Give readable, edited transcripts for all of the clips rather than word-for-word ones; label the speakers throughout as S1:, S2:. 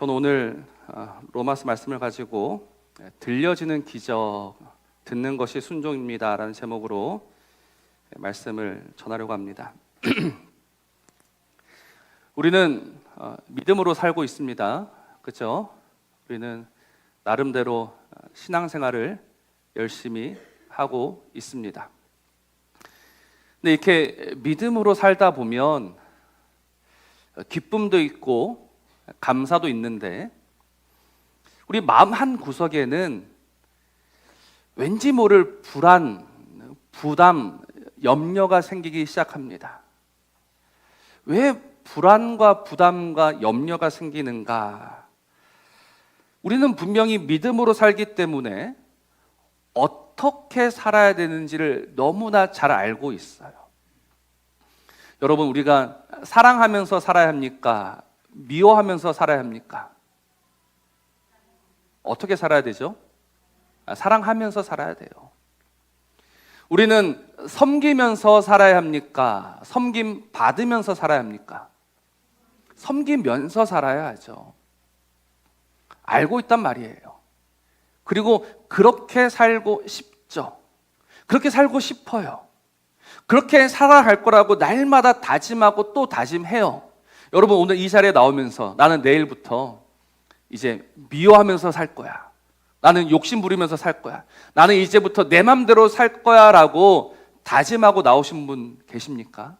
S1: 저는 오늘 로마서 말씀을 가지고 들려지는 기적, 듣는 것이 순종입니다 라는 제목으로 말씀을 전하려고 합니다. 우리는 믿음으로 살고 있습니다. 그렇죠? 우리는 나름대로 신앙생활을 열심히 하고 있습니다. 근데 이렇게 믿음으로 살다 보면 기쁨도 있고 감사도 있는데 우리 마음 한 구석에는 왠지 모를 불안, 부담, 염려가 생기기 시작합니다. 왜 불안과 부담과 염려가 생기는가? 우리는 분명히 믿음으로 살기 때문에 어떻게 살아야 되는지를 너무나 잘 알고 있어요. 여러분, 우리가 사랑하면서 살아야 합니까? 미워하면서 살아야 합니까? 어떻게 살아야 되죠? 사랑하면서 살아야 돼요. 우리는 섬기면서 살아야 합니까? 섬김 받으면서 살아야 합니까? 섬기면서 살아야 하죠. 알고 있단 말이에요. 그리고 그렇게 살고 싶죠. 그렇게 살고 싶어요. 그렇게 살아갈 거라고 날마다 다짐하고 또 다짐해요. 여러분, 오늘 이 자리에 나오면서 나는 내일부터 이제 미워하면서 살 거야. 나는 욕심 부리면서 살 거야. 나는 이제부터 내 맘대로 살 거야 라고 다짐하고 나오신 분 계십니까?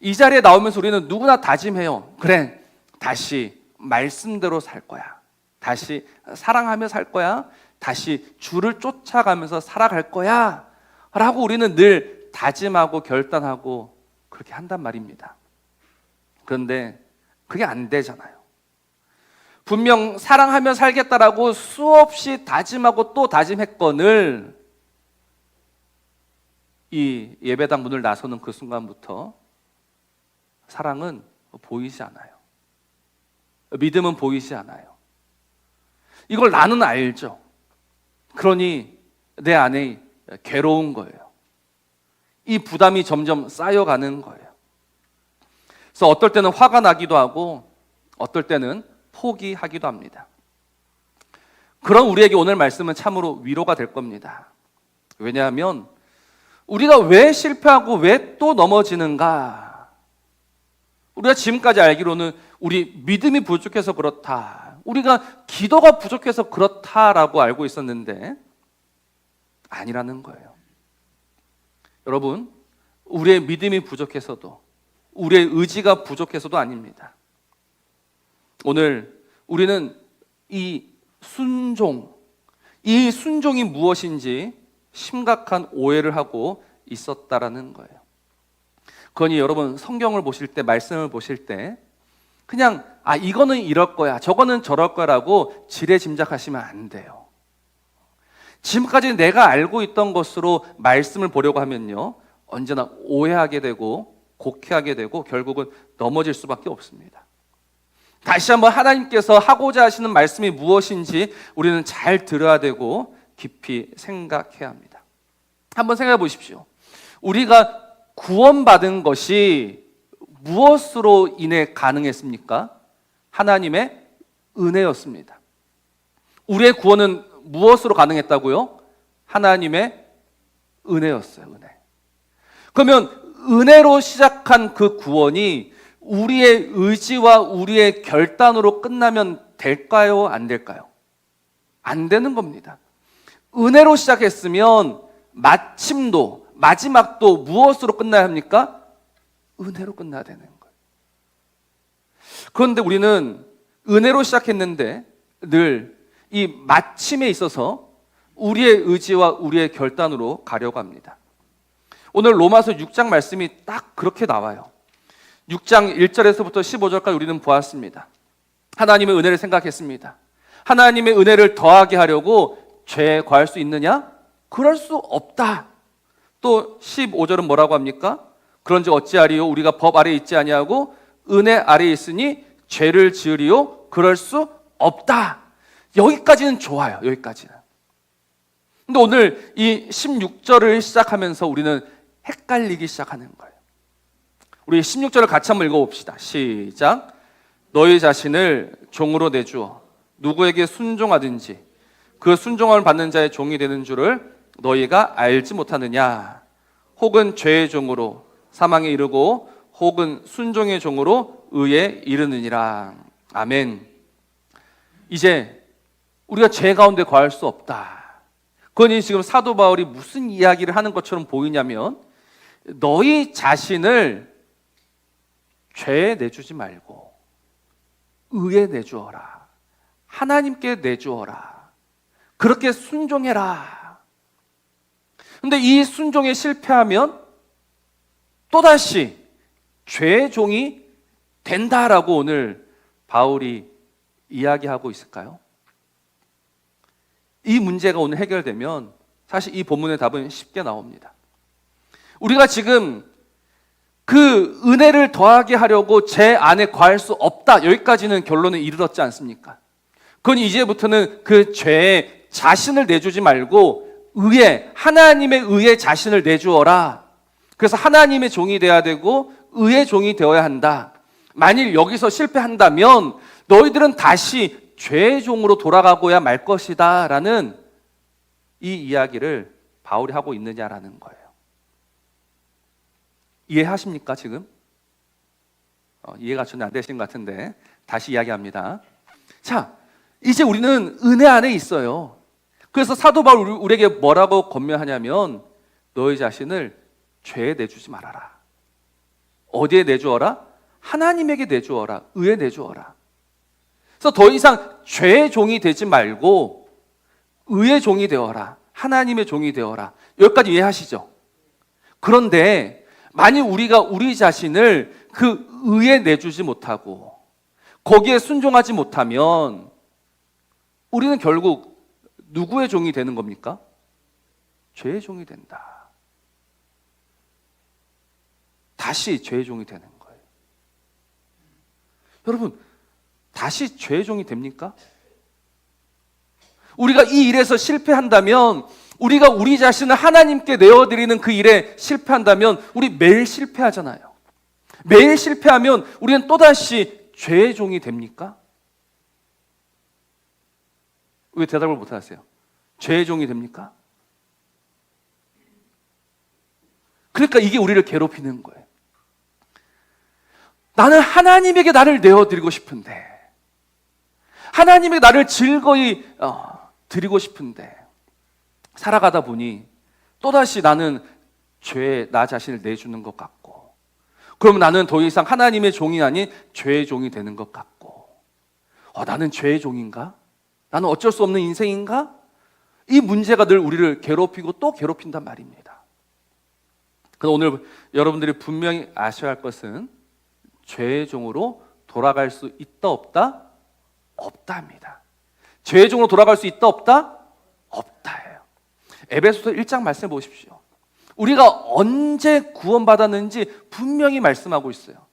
S1: 이 자리에 나오면서 우리는 누구나 다짐해요. 그래, 다시 말씀대로 살 거야. 다시 사랑하며 살 거야. 다시 주를 쫓아가면서 살아갈 거야 라고 우리는 늘 다짐하고 결단하고 그렇게 한단 말입니다. 그런데 그게 안 되잖아요. 분명 사랑하며 살겠다라고 수없이 다짐하고 또 다짐했거늘 이 예배당 문을 나서는 그 순간부터 사랑은 보이지 않아요. 믿음은 보이지 않아요. 이걸 나는 알죠. 그러니 내 안에 괴로운 거예요. 이 부담이 점점 쌓여가는 거예요. 그래서 어떨 때는 화가 나기도 하고 어떨 때는 포기하기도 합니다. 그런 우리에게 오늘 말씀은 참으로 위로가 될 겁니다. 왜냐하면 우리가 왜 실패하고 왜 또 넘어지는가? 우리가 지금까지 알기로는 우리 믿음이 부족해서 그렇다, 우리가 기도가 부족해서 그렇다라고 알고 있었는데 아니라는 거예요. 여러분, 우리의 믿음이 부족해서도 우리의 의지가 부족해서도 아닙니다. 오늘 우리는 이 순종이 무엇인지 심각한 오해를 하고 있었다라는 거예요. 그러니 여러분, 성경을 보실 때, 말씀을 보실 때 그냥 이거는 이럴 거야, 저거는 저럴 거라고 지레짐작하시면 안 돼요. 지금까지 내가 알고 있던 것으로 말씀을 보려고 하면요, 언제나 오해하게 되고 곡해하게 되고 결국은 넘어질 수밖에 없습니다. 다시 한번 하나님께서 하고자 하시는 말씀이 무엇인지 우리는 잘 들어야 되고 깊이 생각해야 합니다. 한번 생각해 보십시오. 우리가 구원받은 것이 무엇으로 인해 가능했습니까? 하나님의 은혜였습니다. 우리의 구원은 무엇으로 가능했다고요? 하나님의 은혜였어요. 은혜. 그러면 은혜로 시작한 그 구원이 우리의 의지와 우리의 결단으로 끝나면 될까요? 안 될까요? 안 되는 겁니다. 은혜로 시작했으면 마지막도 무엇으로 끝나야 합니까? 은혜로 끝나야 되는 거예요. 그런데 우리는 은혜로 시작했는데 늘 이 마침에 있어서 우리의 의지와 우리의 결단으로 가려고 합니다. 오늘 로마서 6장 말씀이 딱 그렇게 나와요. 6장 1절에서부터 15절까지 우리는 보았습니다. 하나님의 은혜를 생각했습니다. 하나님의 은혜를 더하게 하려고 죄에 거할 수 있느냐? 그럴 수 없다. 또 15절은 뭐라고 합니까? 그런즉 어찌하리요? 우리가 법 아래에 있지 아니하고 은혜 아래에 있으니 죄를 지으리요? 그럴 수 없다. 여기까지는 좋아요. 여기까지는. 근데 오늘 이 16절을 시작하면서 우리는 헷갈리기 시작하는 거예요. 우리 16절을 같이 한번 읽어봅시다. 시작. 너희 자신을 종으로 내주어 누구에게 순종하든지 그 순종함을 받는 자의 종이 되는 줄을 너희가 알지 못하느냐? 혹은 죄의 종으로 사망에 이르고 혹은 순종의 종으로 의에 이르느니라. 아멘. 이제 우리가 죄 가운데 거할 수 없다. 그건 지금 사도 바울이 무슨 이야기를 하는 것처럼 보이냐면, 너희 자신을 죄에 내주지 말고 의에 내주어라. 하나님께 내주어라. 그렇게 순종해라. 근데 이 순종에 실패하면 또다시 죄의 종이 된다라고 오늘 바울이 이야기하고 있을까요? 이 문제가 오늘 해결되면 사실 이 본문의 답은 쉽게 나옵니다. 우리가 지금 그 은혜를 더하게 하려고 죄 안에 거할 수 없다, 여기까지는 결론에 이르렀지 않습니까? 그건 이제부터는 그 죄에 자신을 내주지 말고 의에, 하나님의 의에 자신을 내주어라. 그래서 하나님의 종이 되어야 되고 의의 종이 되어야 한다. 만일 여기서 실패한다면 너희들은 다시 죄의 종으로 돌아가고야 말 것이다 라는 이 이야기를 바울이 하고 있느냐라는 거예요. 이해하십니까 지금? 이해가 전혀 안 되시는 것 같은데 다시 이야기합니다. 자, 이제 우리는 은혜 안에 있어요. 그래서 사도 바울 우리에게 뭐라고 권면하냐면, 너희 자신을 죄에 내주지 말아라. 어디에 내주어라? 하나님에게 내주어라. 의에 내주어라. 그래서 더 이상 죄의 종이 되지 말고 의의 종이 되어라. 하나님의 종이 되어라. 여기까지 이해하시죠? 그런데 만일 우리가 우리 자신을 그 의에 내주지 못하고 거기에 순종하지 못하면 우리는 결국 누구의 종이 되는 겁니까? 죄의 종이 된다. 다시 죄의 종이 되는 거예요. 여러분, 다시 죄의 종이 됩니까? 우리가 이 일에서 실패한다면, 우리가 우리 자신을 하나님께 내어드리는 그 일에 실패한다면 우리 매일 실패하잖아요. 매일 실패하면 우리는 또다시 죄의 종이 됩니까? 왜 대답을 못 하세요? 죄의 종이 됩니까? 그러니까 이게 우리를 괴롭히는 거예요. 나는 하나님에게 나를 내어드리고 싶은데, 하나님에게 나를 즐거이 드리고 싶은데 살아가다 보니 또다시 나는 죄에 나 자신을 내주는 것 같고, 그러면 나는 더 이상 하나님의 종이 아닌 죄의 종이 되는 것 같고, 나는 죄의 종인가? 나는 어쩔 수 없는 인생인가? 이 문제가 늘 우리를 괴롭히고 또 괴롭힌단 말입니다. 그래서 오늘 여러분들이 분명히 아셔야 할 것은 죄의 종으로 돌아갈 수 있다 없다? 없다입니다. 죄의 종으로 돌아갈 수 있다 없다? 없다예요. 에베소서 1장 말씀해 보십시오. 우리가 언제 구원받았는지 분명히 말씀하고 있어요.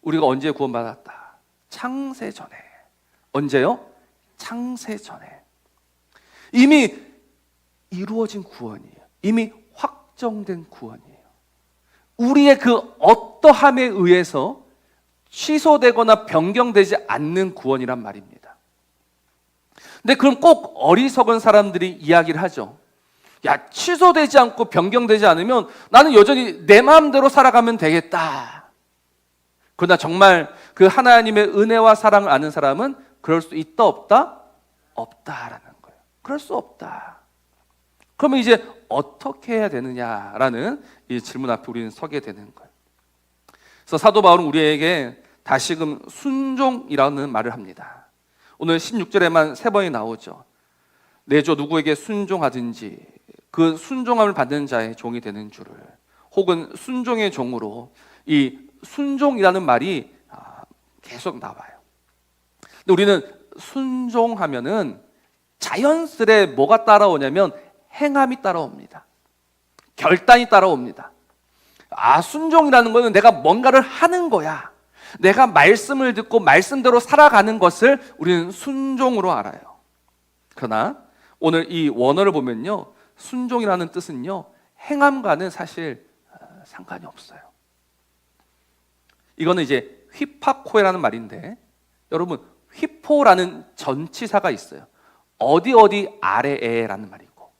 S1: 우리가 언제 구원받았다? 창세 전에. 언제요? 창세 전에. 이미 이루어진 구원이에요. 이미 확정된 구원이에요. 우리의 그 어떠함에 의해서 취소되거나 변경되지 않는 구원이란 말입니다. 근데 그럼 꼭 어리석은 사람들이 이야기를 하죠. 야, 취소되지 않고 변경되지 않으면 나는 여전히 내 마음대로 살아가면 되겠다. 그러나 정말 그 하나님의 은혜와 사랑을 아는 사람은 그럴 수 있다 없다? 없다라는 거예요. 그럴 수 없다. 그러면 이제 어떻게 해야 되느냐라는 이 질문 앞에 우리는 서게 되는 거예요. 그래서 사도 바울은 우리에게 다시금 순종이라는 말을 합니다. 오늘 16절에만 3번이 나오죠. 내줘 누구에게 순종하든지 그 순종함을 받는 자의 종이 되는 줄을, 혹은 순종의 종으로, 이 순종이라는 말이 계속 나와요. 근데 우리는 순종하면은 자연스레 뭐가 따라오냐면 행함이 따라옵니다. 결단이 따라옵니다. 순종이라는 것은 내가 뭔가를 하는 거야. 내가 말씀을 듣고 말씀대로 살아가는 것을 우리는 순종으로 알아요. 그러나 오늘 이 원어를 보면요, 순종이라는 뜻은요, 행함과는 사실 상관이 없어요. 이거는 이제 휘파코에라는 말인데, 여러분, 휘포라는 전치사가 있어요. 어디 어디 아래에라는 말이고,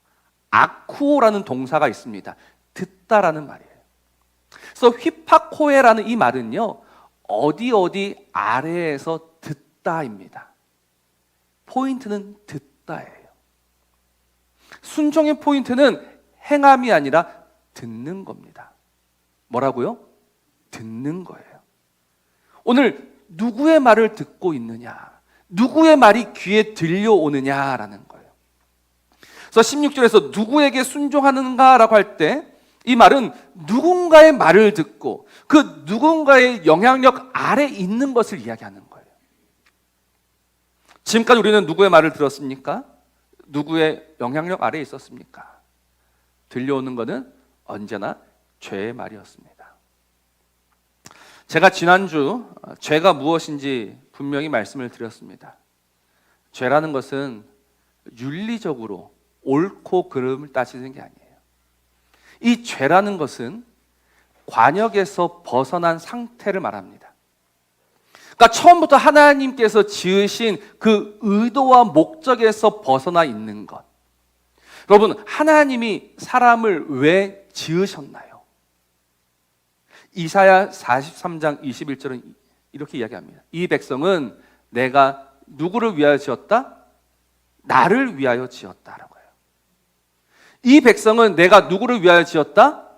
S1: 아쿠오라는 동사가 있습니다. 듣다라는 말이에요. 그래서 휘파코에라는 이 말은요, 어디 어디 아래에서 듣다입니다. 포인트는 듣다예요. 순종의 포인트는 행함이 아니라 듣는 겁니다. 뭐라고요? 듣는 거예요. 오늘 누구의 말을 듣고 있느냐, 누구의 말이 귀에 들려오느냐라는 거예요. 그래서 16절에서 누구에게 순종하는가라고 할 때 이 말은 누군가의 말을 듣고 그 누군가의 영향력 아래 있는 것을 이야기하는 거예요. 지금까지 우리는 누구의 말을 들었습니까? 누구의 영향력 아래에 있었습니까? 들려오는 것은 언제나 죄의 말이었습니다. 제가 지난주 죄가 무엇인지 분명히 말씀을 드렸습니다. 죄라는 것은 윤리적으로 옳고 그름을 따지는 게 아니에요. 이 죄라는 것은 관역에서 벗어난 상태를 말합니다. 그러니까 처음부터 하나님께서 지으신 그 의도와 목적에서 벗어나 있는 것. 여러분, 하나님이 사람을 왜 지으셨나요? 이사야 43장 21절은 이렇게 이야기합니다. 이 백성은 내가 누구를 위하여 지었다? 나를 위하여 지었다라고 해요. 이 백성은 내가 누구를 위하여 지었다?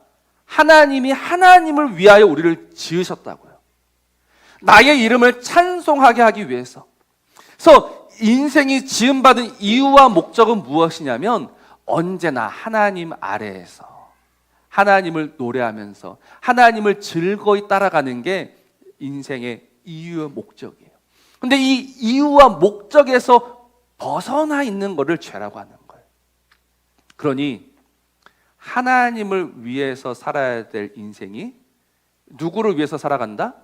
S1: 하나님이 하나님을 위하여 우리를 지으셨다고요. 나의 이름을 찬송하게 하기 위해서. 그래서 인생이 지음받은 이유와 목적은 무엇이냐면 언제나 하나님 아래에서 하나님을 노래하면서 하나님을 즐거이 따라가는 게 인생의 이유와 목적이에요. 근데 이 이유와 목적에서 벗어나 있는 것을 죄라고 하는 거예요. 그러니 하나님을 위해서 살아야 될 인생이 누구를 위해서 살아간다?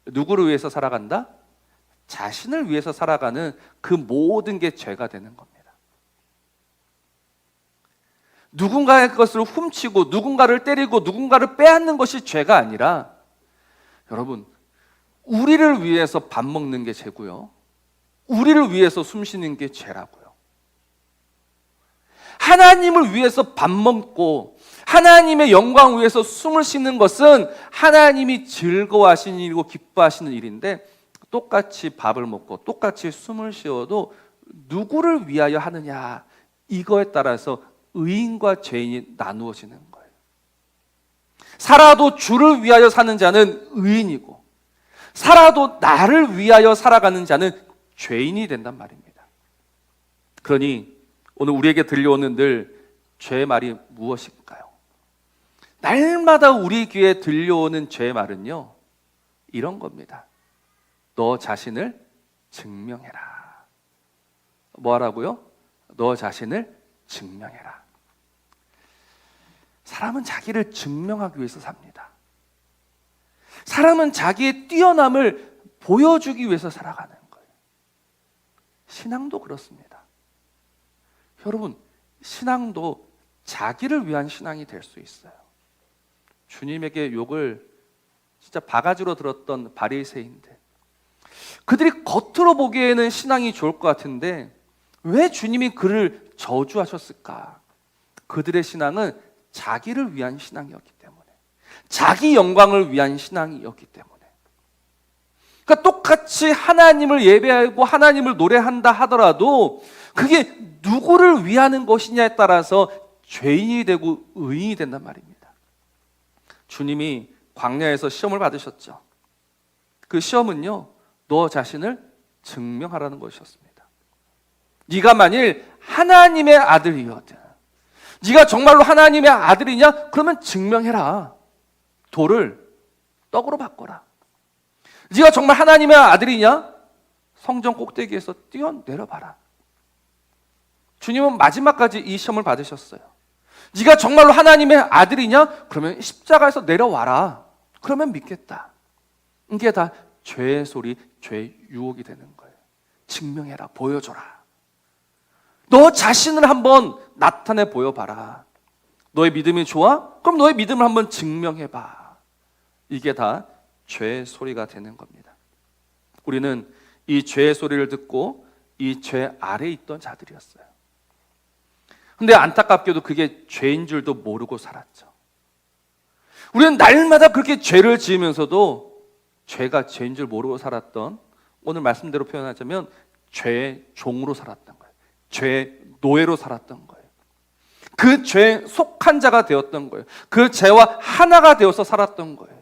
S1: 누구를 위해서 살아간다? 자신을 위해서 살아가는 그 모든 게 죄가 되는 겁니다. 누군가의 것을 훔치고 누군가를 때리고 누군가를 빼앗는 것이 죄가 아니라, 여러분, 우리를 위해서 밥 먹는 게 죄고요, 우리를 위해서 숨 쉬는 게 죄라고요. 하나님을 위해서 밥 먹고 하나님의 영광을 위해서 숨을 쉬는 것은 하나님이 즐거워하시는 일이고 기뻐하시는 일인데, 똑같이 밥을 먹고 똑같이 숨을 쉬어도 누구를 위하여 하느냐, 이거에 따라서 의인과 죄인이 나누어지는 거예요. 살아도 주를 위하여 사는 자는 의인이고, 살아도 나를 위하여 살아가는 자는 죄인이 된단 말입니다. 그러니 오늘 우리에게 들려오는 늘 죄의 말이 무엇일까요? 날마다 우리 귀에 들려오는 죄의 말은요, 이런 겁니다. 너 자신을 증명해라. 뭐 하라고요? 너 자신을 증명해라. 사람은 자기를 증명하기 위해서 삽니다. 사람은 자기의 뛰어남을 보여주기 위해서 살아가는 거예요. 신앙도 그렇습니다. 여러분, 신앙도 자기를 위한 신앙이 될 수 있어요. 주님에게 욕을 진짜 바가지로 들었던 바리새인들, 그들이 겉으로 보기에는 신앙이 좋을 것 같은데 왜 주님이 그를 저주하셨을까? 그들의 신앙은 자기를 위한 신앙이었기 때문에, 자기 영광을 위한 신앙이었기 때문에. 그러니까 똑같이 하나님을 예배하고 하나님을 노래한다 하더라도 그게 누구를 위하는 것이냐에 따라서 죄인이 되고 의인이 된단 말입니다. 주님이 광야에서 시험을 받으셨죠. 그 시험은요, 너 자신을 증명하라는 것이었습니다. 네가 만일 하나님의 아들이거든, 네가 정말로 하나님의 아들이냐? 그러면 증명해라. 돌을 떡으로 바꿔라. 네가 정말 하나님의 아들이냐? 성전 꼭대기에서 뛰어내려봐라. 주님은 마지막까지 이 시험을 받으셨어요. 네가 정말로 하나님의 아들이냐? 그러면 십자가에서 내려와라. 그러면 믿겠다. 이게 다 죄의 소리, 죄의 유혹이 되는 거예요. 증명해라, 보여줘라. 너 자신을 한번 나타내 보여봐라. 너의 믿음이 좋아? 그럼 너의 믿음을 한번 증명해봐. 이게 다 죄의 소리가 되는 겁니다. 우리는 이 죄의 소리를 듣고 이 죄 아래에 있던 자들이었어요. 근데 안타깝게도 그게 죄인 줄도 모르고 살았죠. 우리는 날마다 그렇게 죄를 지으면서도 죄가 죄인 줄 모르고 살았던, 오늘 말씀대로 표현하자면 죄의 종으로 살았던 거예요. 죄의 노예로 살았던 거예요. 그 죄에 속한 자가 되었던 거예요. 그 죄와 하나가 되어서 살았던 거예요.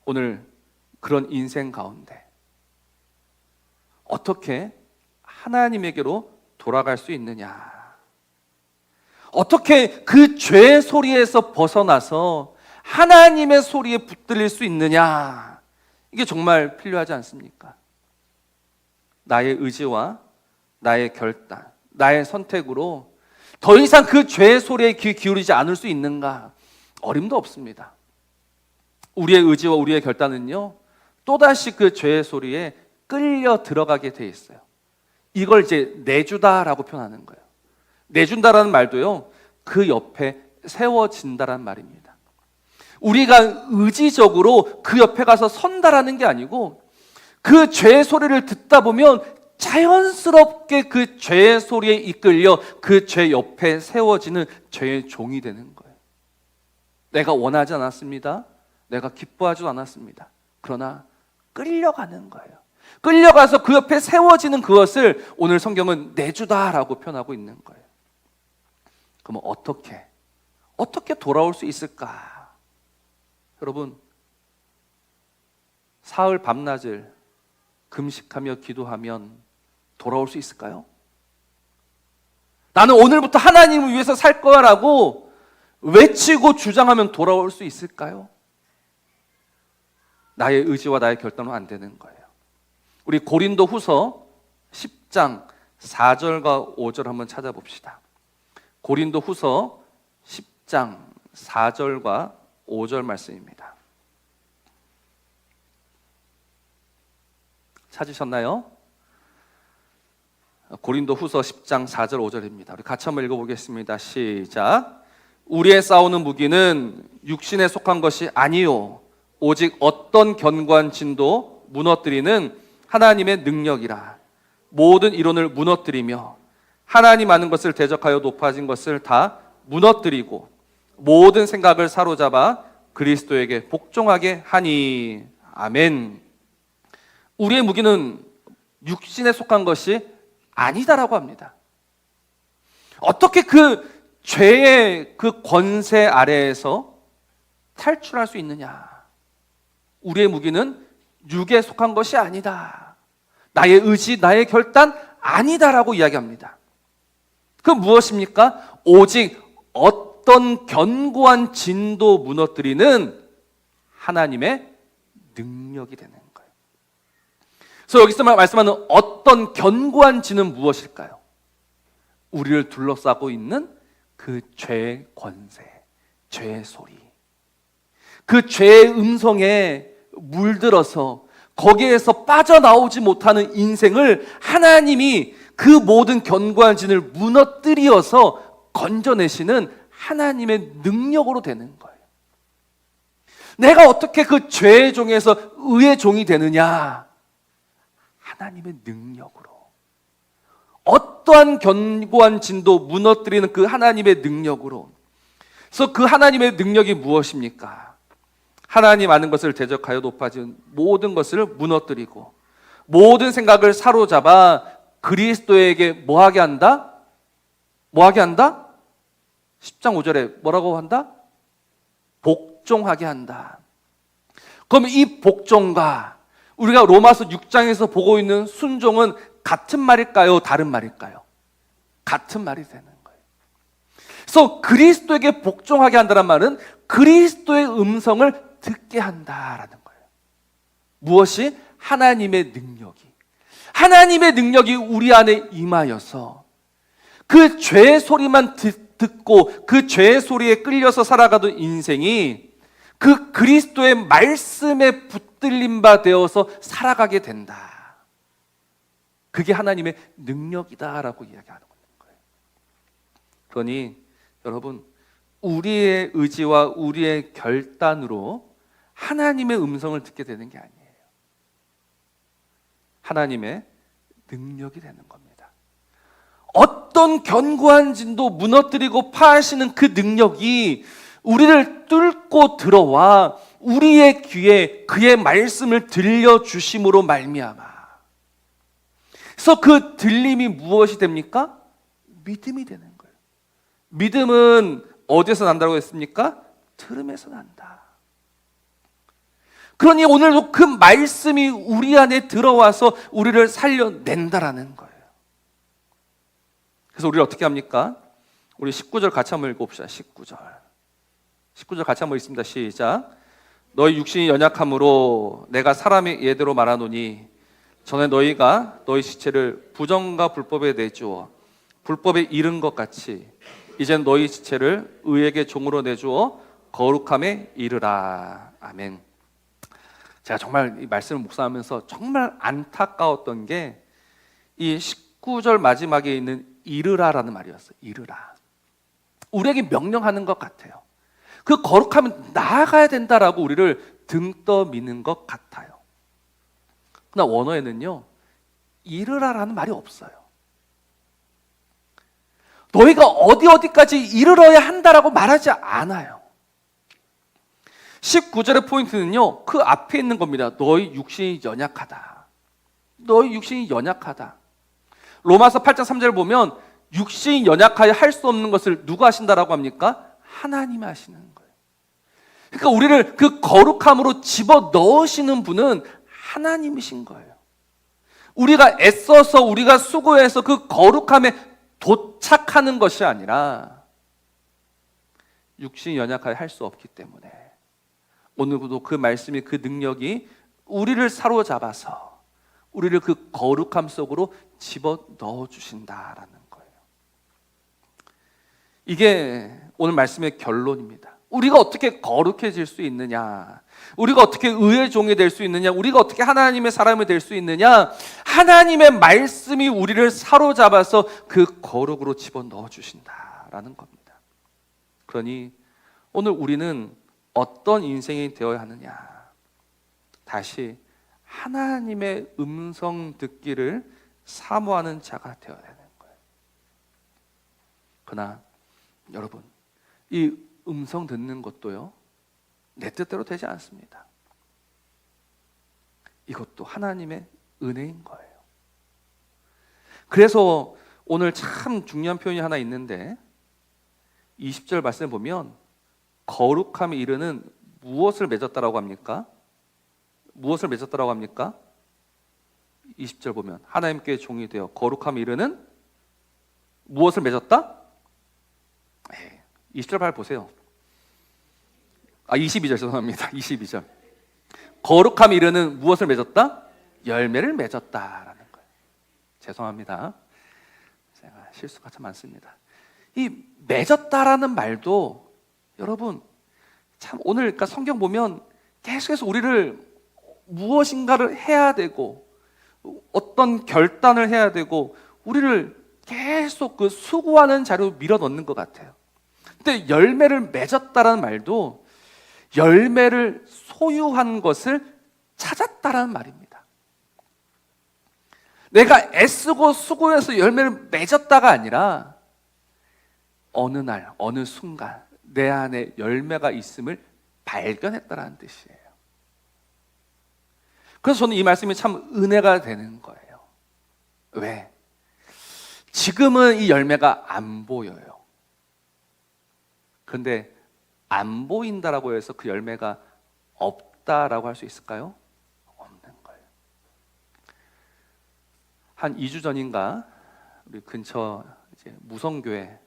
S1: 오늘 그런 인생 가운데 어떻게 하나님에게로 돌아갈 수 있느냐? 어떻게 그 죄의 소리에서 벗어나서 하나님의 소리에 붙들릴 수 있느냐? 이게 정말 필요하지 않습니까? 나의 의지와 나의 결단, 나의 선택으로 더 이상 그 죄의 소리에 귀 기울이지 않을 수 있는가? 어림도 없습니다. 우리의 의지와 우리의 결단은요, 또다시 그 죄의 소리에 끌려 들어가게 돼 있어요. 이걸 이제 내주다라고 표현하는 거예요. 내준다라는 말도요, 그 옆에 세워진다라는 말입니다. 우리가 의지적으로 그 옆에 가서 선다라는 게 아니고, 그 죄의 소리를 듣다 보면 자연스럽게 그 죄의 소리에 이끌려 그 죄 옆에 세워지는 죄의 종이 되는 거예요. 내가 원하지 않았습니다. 내가 기뻐하지도 않았습니다. 그러나 끌려가는 거예요. 끌려가서 그 옆에 세워지는 그것을 오늘 성경은 내주다라고 표현하고 있는 거예요. 그럼 어떻게 돌아올 수 있을까? 여러분, 사흘 밤낮을 금식하며 기도하면 돌아올 수 있을까요? 나는 오늘부터 하나님을 위해서 살 거라고 외치고 주장하면 돌아올 수 있을까요? 나의 의지와 나의 결단은 안 되는 거예요. 우리 고린도 후서 10장 4절과 5절 한번 찾아봅시다. 고린도 후서 10장 4절과 5절 말씀입니다. 찾으셨나요? 고린도 후서 10장 4절 5절입니다. 우리 같이 한번 읽어보겠습니다. 시작. 우리의 싸우는 무기는 육신에 속한 것이 아니요 오직 어떤 견고한 진도 무너뜨리는 하나님의 능력이라. 모든 이론을 무너뜨리며 하나님 아는 것을 대적하여 높아진 것을 다 무너뜨리고 모든 생각을 사로잡아 그리스도에게 복종하게 하니. 아멘. 우리의 무기는 육신에 속한 것이 아니다라고 합니다. 어떻게 그 죄의 그 권세 아래에서 탈출할 수 있느냐? 우리의 무기는 육에 속한 것이 아니다. 나의 의지, 나의 결단 아니다라고 이야기합니다. 그 무엇입니까? 오직 어떤 견고한 진도 무너뜨리는 하나님의 능력이 되는 거예요. 그래서 여기서 말씀하는 어떤 견고한 진은 무엇일까요? 우리를 둘러싸고 있는 그 죄의 권세, 죄의 소리, 그 죄의 음성에 물들어서 거기에서 빠져나오지 못하는 인생을 하나님이 그 모든 견고한 진을 무너뜨려서 건져내시는 하나님의 능력으로 되는 거예요. 내가 어떻게 그 죄의 종에서 의의 종이 되느냐? 하나님의 능력으로. 어떠한 견고한 진도 무너뜨리는 그 하나님의 능력으로. 그래서 그 하나님의 능력이 무엇입니까? 하나님 아는 것을 대적하여 높아진 모든 것을 무너뜨리고 모든 생각을 사로잡아 그리스도에게 뭐하게 한다? 뭐하게 한다? 10장 5절에 뭐라고 한다? 복종하게 한다. 그럼 이 복종과 우리가 로마서 6장에서 보고 있는 순종은 같은 말일까요? 다른 말일까요? 같은 말이 되는 거예요. 그래서 그리스도에게 복종하게 한다는 말은 그리스도의 음성을 듣게 한다라는 거예요. 무엇이? 하나님의 능력이. 하나님의 능력이 우리 안에 임하여서 그 죄의 소리만 듣고 그 죄의 소리에 끌려서 살아가던 인생이 그 그리스도의 말씀에 붙들림 바 되어서 살아가게 된다. 그게 하나님의 능력이다라고 이야기하는 거예요. 그러니 여러분, 우리의 의지와 우리의 결단으로 하나님의 음성을 듣게 되는 게 아니에요. 하나님의 능력이 되는 겁니다. 어떤 견고한 진도 무너뜨리고 파하시는 그 능력이 우리를 뚫고 들어와 우리의 귀에 그의 말씀을 들려주심으로 말미암아. 그래서 그 들림이 무엇이 됩니까? 믿음이 되는 거예요. 믿음은 어디에서 난다고 했습니까? 들음에서 난다. 그러니 오늘도 그 말씀이 우리 안에 들어와서 우리를 살려낸다라는 거예요. 그래서 우리 어떻게 합니까? 우리 19절 같이 한번 읽어봅시다. 19절 같이 한번 읽습니다. 시작. 너희 육신이 연약함으로 내가 사람의 예대로 말하노니 전에 너희가 너희 지체를 부정과 불법에 내주어 불법에 이른 것 같이 이젠 너희 지체를 의에게 종으로 내주어 거룩함에 이르라. 아멘. 제가 정말 이 말씀을 묵상하면서 정말 안타까웠던 게 이 19절 마지막에 있는 이르라라는 말이었어요. 이르라. 우리에게 명령하는 것 같아요. 그 거룩하면 나아가야 된다라고 우리를 등 떠미는 것 같아요. 그러나 원어에는요, 이르라라는 말이 없어요. 너희가 어디까지 이르러야 한다라고 말하지 않아요. 19절의 포인트는요, 그 앞에 있는 겁니다. 너희 육신이 연약하다. 너희 육신이 연약하다. 로마서 8장 3절 보면 육신이 연약하여 할 수 없는 것을 누가 하신다라고 합니까? 하나님이 하시는 거예요. 그러니까 우리를 그 거룩함으로 집어 넣으시는 분은 하나님이신 거예요. 우리가 애써서 우리가 수고해서 그 거룩함에 도착하는 것이 아니라 육신이 연약하여 할 수 없기 때문에 오늘도 그 말씀이 그 능력이 우리를 사로잡아서 우리를 그 거룩함 속으로 집어 넣어 주신다라는 거예요. 이게 오늘 말씀의 결론입니다. 우리가 어떻게 거룩해질 수 있느냐? 우리가 어떻게 의의 종이 될 수 있느냐? 우리가 어떻게 하나님의 사람이 될 수 있느냐? 하나님의 말씀이 우리를 사로잡아서 그 거룩으로 집어 넣어 주신다라는 겁니다. 그러니 오늘 우리는 어떤 인생이 되어야 하느냐? 다시 하나님의 음성 듣기를 사모하는 자가 되어야 되는 거예요. 그러나 여러분, 이 음성 듣는 것도요, 내 뜻대로 되지 않습니다. 이것도 하나님의 은혜인 거예요. 그래서 오늘 참 중요한 표현이 하나 있는데 20절 말씀을 보면 거룩함에 이르는 무엇을 맺었다라고 합니까? 무엇을 맺었다라고 합니까? 20절 보면 하나님께 종이 되어 거룩함에 이르는 무엇을 맺었다? 20절 발 보세요. 22절 죄송합니다. 22절. 거룩함에 이르는 무엇을 맺었다? 열매를 맺었다라는 거예요. 죄송합니다. 제가 실수가 참 많습니다. 이 맺었다라는 말도 여러분 참 오늘 그러니까 성경 보면 계속해서 우리를 무엇인가를 해야 되고 어떤 결단을 해야 되고 우리를 계속 그 수고하는 자리로 밀어넣는 것 같아요. 근데 열매를 맺었다라는 말도 열매를 소유한 것을 찾았다라는 말입니다. 내가 애쓰고 수고해서 열매를 맺었다가 아니라 어느 날, 어느 순간 내 안에 열매가 있음을 발견했다라는 뜻이에요. 그래서 저는 이 말씀이 참 은혜가 되는 거예요. 왜? 지금은 이 열매가 안 보여요. 그런데 안 보인다라고 해서 그 열매가 없다라고 할 수 있을까요? 없는 거예요. 한 2주 전인가 우리 근처 이제 무성교회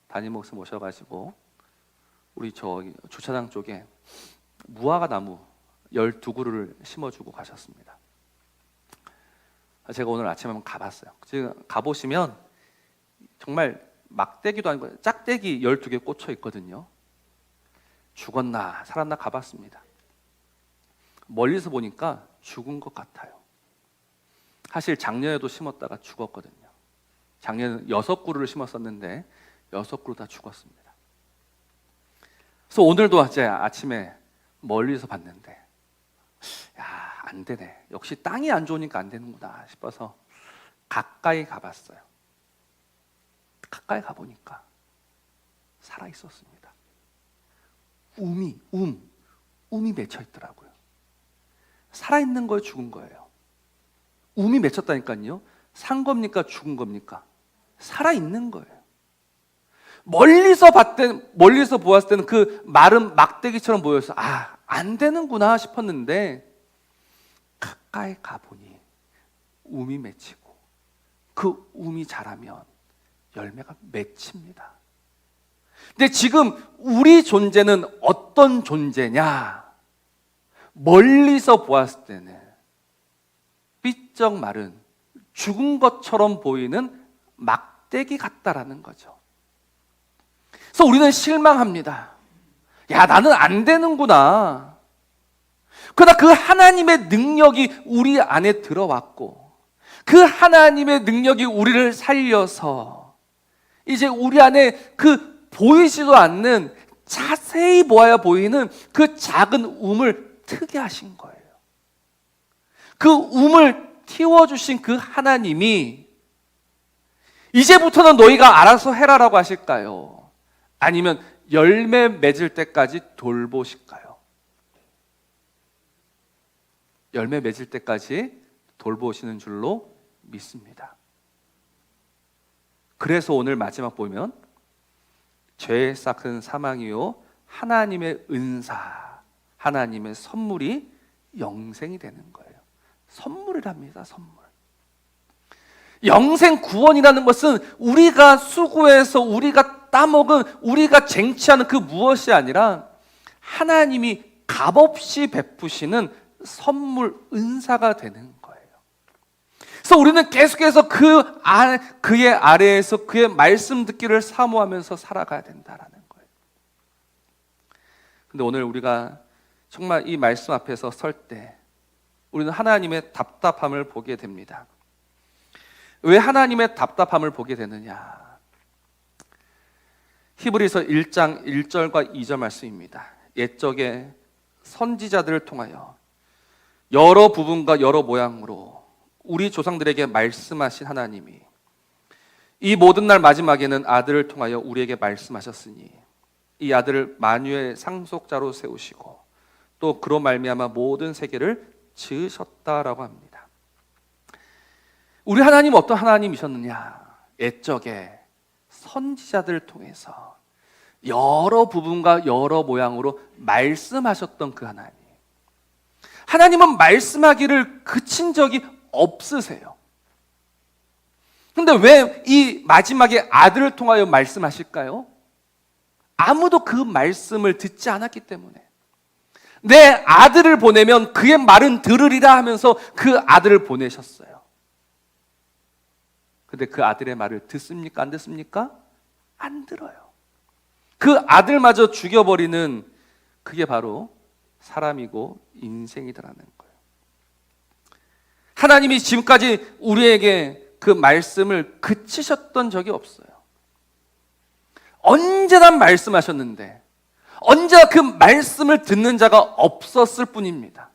S1: 담임 목사 모셔가지고 우리 저기 주차장 쪽에 무화과 나무 12그루를 심어주고 가셨습니다. 제가 오늘 아침에 한번 가봤어요. 지금 가보시면 정말 막대기도 아니고 짝대기 12개 꽂혀 있거든요. 죽었나 살았나 가봤습니다. 멀리서 보니까 죽은 것 같아요. 사실 작년에도 심었다가 죽었거든요. 작년에 6그루를 심었었는데 6그루 다 죽었습니다. 그래서 오늘도 이제 아침에 멀리서 봤는데 야, 안 되네. 역시 땅이 안 좋으니까 안 되는구나 싶어서 가까이 가봤어요. 가까이 가보니까 살아 있었습니다. 움이 맺혀 있더라고요. 살아있는 거예요, 죽은 거예요? 움이 맺혔다니까요. 산 겁니까, 죽은 겁니까? 살아있는 거예요. 멀리서 보았을 때는 그 마른 막대기처럼 보여서 안 되는구나 싶었는데 가까이 가보니 움이 맺히고 그 움이 자라면 열매가 맺힙니다. 근데 지금 우리 존재는 어떤 존재냐? 멀리서 보았을 때는 삐쩍 마른 죽은 것처럼 보이는 막대기 같다라는 거죠. 그래서 우리는 실망합니다. 야, 나는 안 되는구나. 그러나 그 하나님의 능력이 우리 안에 들어왔고 그 하나님의 능력이 우리를 살려서 이제 우리 안에 그 보이지도 않는 자세히 보아야 보이는 그 작은 움을 트게 하신 거예요. 그 움을 틔워주신 그 하나님이 이제부터는 너희가 알아서 해라라고 하실까요? 아니면 열매 맺을 때까지 돌보실까요? 열매 맺을 때까지 돌보시는 줄로 믿습니다. 그래서 오늘 마지막 보면 죄의 싹은 사망이요 하나님의 은사, 하나님의 선물이 영생이 되는 거예요. 선물이랍니다. 선물. 영생 구원이라는 것은 우리가 수고해서 우리가 따먹은 우리가 쟁취하는 그 무엇이 아니라 하나님이 값없이 베푸시는 선물, 은사가 되는 거예요. 그래서 우리는 계속해서 그의 아래에서 그의 말씀 듣기를 사모하면서 살아가야 된다라는 거예요. 근데 오늘 우리가 정말 이 말씀 앞에서 설 때 우리는 하나님의 답답함을 보게 됩니다. 왜 하나님의 답답함을 보게 되느냐? 히브리서 1장 1절과 2절 말씀입니다. 옛적에 선지자들을 통하여 여러 부분과 여러 모양으로 우리 조상들에게 말씀하신 하나님이 이 모든 날 마지막에는 아들을 통하여 우리에게 말씀하셨으니 이 아들을 만유의 상속자로 세우시고 또 그로 말미암아 모든 세계를 지으셨다라고 합니다. 우리 하나님은 어떤 하나님이셨느냐? 옛적에 선지자들을 통해서 여러 부분과 여러 모양으로 말씀하셨던 그 하나님. 하나님은 말씀하기를 그친 적이 없으세요. 근데 왜 이 마지막에 아들을 통하여 말씀하실까요? 아무도 그 말씀을 듣지 않았기 때문에. 내 아들을 보내면 그의 말은 들으리라 하면서 그 아들을 보내셨어요. 근데 그 아들의 말을 듣습니까? 안 듣습니까? 안 들어요. 그 아들마저 죽여버리는 그게 바로 사람이고 인생이더라는 거예요. 하나님이 지금까지 우리에게 그 말씀을 그치셨던 적이 없어요. 언제나 말씀하셨는데 언제나 그 말씀을 듣는 자가 없었을 뿐입니다.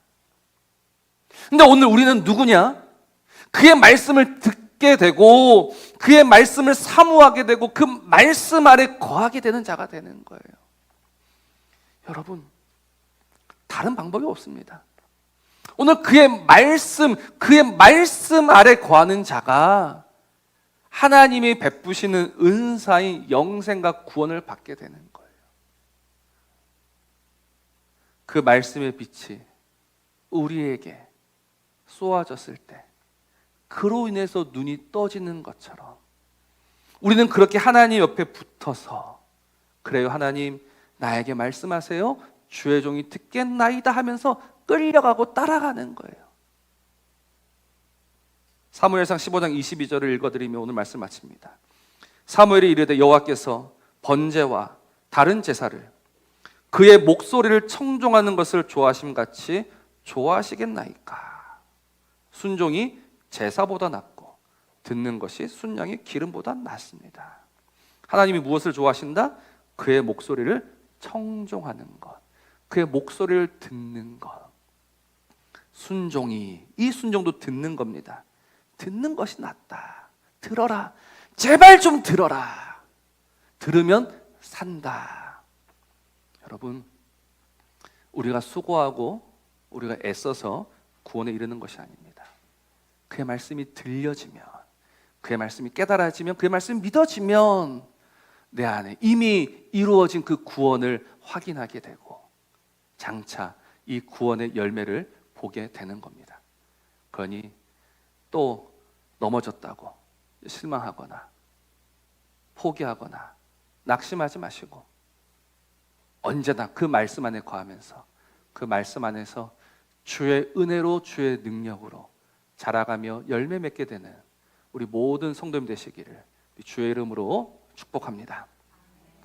S1: 근데 오늘 우리는 누구냐? 그의 말씀을 듣게 되고 그의 말씀을 사모하게 되고 그 말씀 아래 거하게 되는 자가 되는 거예요. 여러분, 다른 방법이 없습니다. 오늘 그의 말씀 아래 거하는 자가 하나님이 베푸시는 은사인 영생과 구원을 받게 되는 거예요. 그 말씀의 빛이 우리에게 쏘아졌을 때 그로 인해서 눈이 떠지는 것처럼 우리는 그렇게 하나님 옆에 붙어서 그래요, 하나님 나에게 말씀하세요, 주의 종이 듣겠나이다 하면서 끌려가고 따라가는 거예요. 사무엘상 15장 22절을 읽어드리며 오늘 말씀 마칩니다. 사무엘이 이르되 여호와께서 번제와 다른 제사를 그의 목소리를 청종하는 것을 좋아하심같이 좋아하시겠나이까. 순종이 제사보다 낫고 듣는 것이 순양의 기름보다 낫습니다. 하나님이 무엇을 좋아하신다? 그의 목소리를 청종하는 것, 그의 목소리를 듣는 것. 순종이, 이 순종도 듣는 겁니다. 듣는 것이 낫다. 들어라. 제발 좀 들어라. 들으면 산다. 여러분, 우리가 수고하고 우리가 애써서 구원에 이르는 것이 아닙니다. 그의 말씀이 들려지면, 그의 말씀이 깨달아지면, 그의 말씀이 믿어지면 내 안에 이미 이루어진 그 구원을 확인하게 되고 장차 이 구원의 열매를 보게 되는 겁니다. 그러니 또 넘어졌다고 실망하거나 포기하거나 낙심하지 마시고 언제나 그 말씀 안에 거하면서 그 말씀 안에서 주의 은혜로 주의 능력으로 자라가며 열매 맺게 되는 우리 모든 성도님 되시기를 주의 이름으로 축복합니다.